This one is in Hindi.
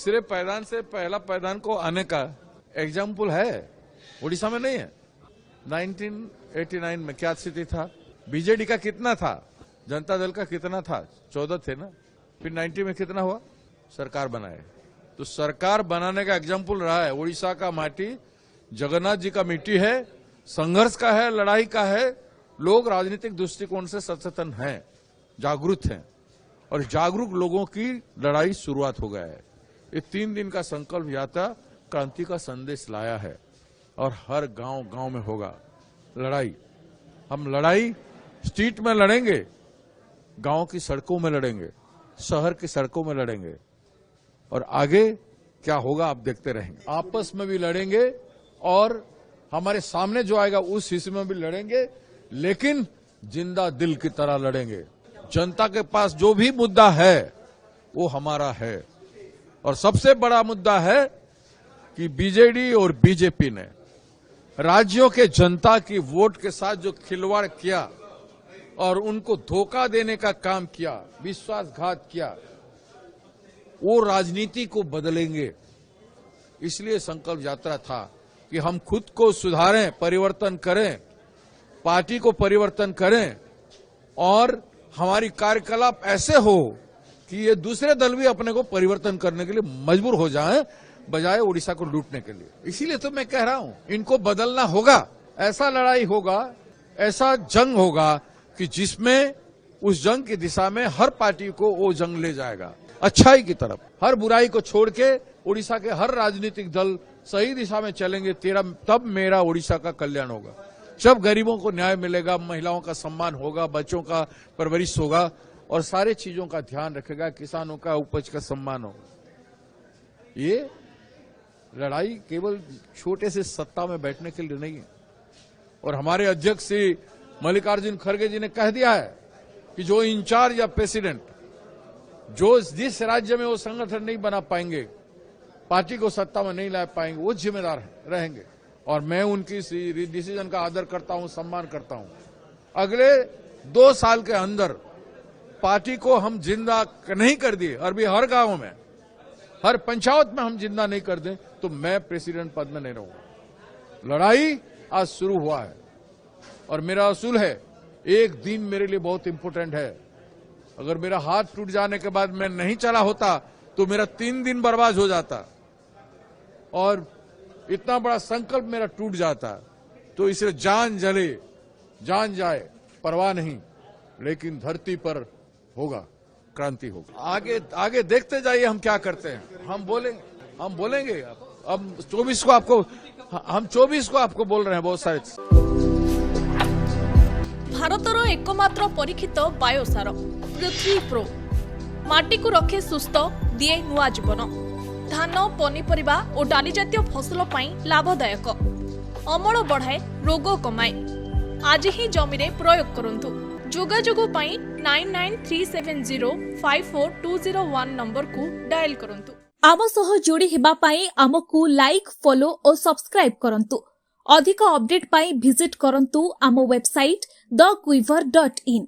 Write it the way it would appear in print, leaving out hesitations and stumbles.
तीसरे पायदान से पहला पायदान को आने का एग्जाम्पल है, उड़ीसा में नहीं है। 1989 में क्या स्थिति था, बीजेडी का कितना था, जनता दल का कितना था, 14 थे ना। फिर 90 में कितना हुआ, सरकार बनाए। तो सरकार बनाने का एग्जाम्पल रहा है। उड़ीसा का माटी जगन्नाथ जी का मिट्टी है, संघर्ष का है, लड़ाई का है। लोग राजनीतिक दृष्टिकोण से सचेतन हैं, जागरूक हैं, और जागरूक लोगों की लड़ाई शुरुआत हो गया है। ये 3 दिन का संकल्प यात्रा क्रांति का संदेश लाया है, और हर गांव गांव में होगा लड़ाई। हम लड़ाई स्ट्रीट में लड़ेंगे, गांव की सड़कों में लड़ेंगे, शहर की सड़कों में लड़ेंगे, और आगे क्या होगा आप देखते रहेंगे। आपस में भी लड़ेंगे और हमारे सामने जो आएगा उस हिस्से में भी लड़ेंगे, लेकिन जिंदा दिल की तरह लड़ेंगे। जनता के पास जो भी मुद्दा है वो हमारा है, और सबसे बड़ा मुद्दा है कि बीजेडी और बीजेपी ने राज्यों के जनता की वोट के साथ जो खिलवाड़ किया और उनको धोखा देने का काम किया, विश्वासघात किया, वो राजनीति को बदलेंगे। इसलिए संकल्प यात्रा था कि हम खुद को सुधारें, परिवर्तन करें, पार्टी को परिवर्तन करें, और हमारी कार्यकलाप ऐसे हो कि ये दूसरे दल भी अपने को परिवर्तन करने के लिए मजबूर हो जाएं, बजाय उड़ीसा को लूटने के लिए। इसीलिए तो मैं कह रहा हूं, इनको बदलना होगा। ऐसा लड़ाई होगा, ऐसा जंग होगा कि जिसमें उस जंग की दिशा में हर पार्टी को वो जंग ले जाएगा, अच्छाई की तरफ। हर बुराई को छोड़ के उड़ीसा के हर राजनीतिक दल सही दिशा में चलेंगे, तब मेरा उड़ीसा का कल्याण होगा। जब गरीबों को न्याय मिलेगा, महिलाओं का सम्मान होगा, बच्चों का परवरिश होगा, और सारे चीजों का ध्यान रखेगा, किसानों का उपज का सम्मान होगा। ये लड़ाई केवल छोटे से सत्ता में बैठने के लिए नहीं है। और हमारे अध्यक्ष श्री मल्लिकार्जुन खड़गे जी ने कह दिया है कि जो इंचार्ज या प्रेसिडेंट जो जिस राज्य में वो संगठन नहीं बना पाएंगे, पार्टी को सत्ता में नहीं ला पाएंगे, वो जिम्मेदार रहेंगे। और मैं उनकी डिसीजन का आदर करता हूं, सम्मान करता हूं। अगले 2 साल के अंदर पार्टी को हम जिंदा नहीं कर दिए, और भी हर गांव में, हर पंचायत में हम जिंदा नहीं कर दें, तो मैं प्रेसिडेंट पद में नहीं रहूंगा। लड़ाई आज शुरू हुआ है, और मेरा असूल है, एक दिन मेरे लिए बहुत इंपॉर्टेंट है। अगर मेरा हाथ टूट जाने के बाद मैं नहीं चला होता तो मेरा 3 दिन बर्बाद हो जाता, और इतना बड़ा संकल्प मेरा टूट जाता। तो इसे जान जले जान जाए परवाह नहीं, लेकिन धरती पर होगा, क्रांति होगा। आगे देखते जाइए हम क्या करते हैं। हम बोलेंगे। अब 24 को आपको हम 24 को आपको बोल रहे हैं बहुत सारे। भारतर एकमात्र परीक्षित बायोसार पृथ्वी प्रो माटी को रखे सुस्थ, दिए नुआ जीवन। धान, पनीपरिबा और डाली जातीय फसल पाई लाभदायक, अमल बढ़ाए, रोग कमाए। आज ही जमी रे प्रयोग करंतु। जोगाजोग पाई 9937054201 नंबर को डायल करंतु। आम सह जोड़ी हेबा पाई आमको लाइक, फॉलो और सब्सक्राइब करंतु। अधिक अपडेट पाई विजिट करंतु आम वेबसाइट thequiver.in।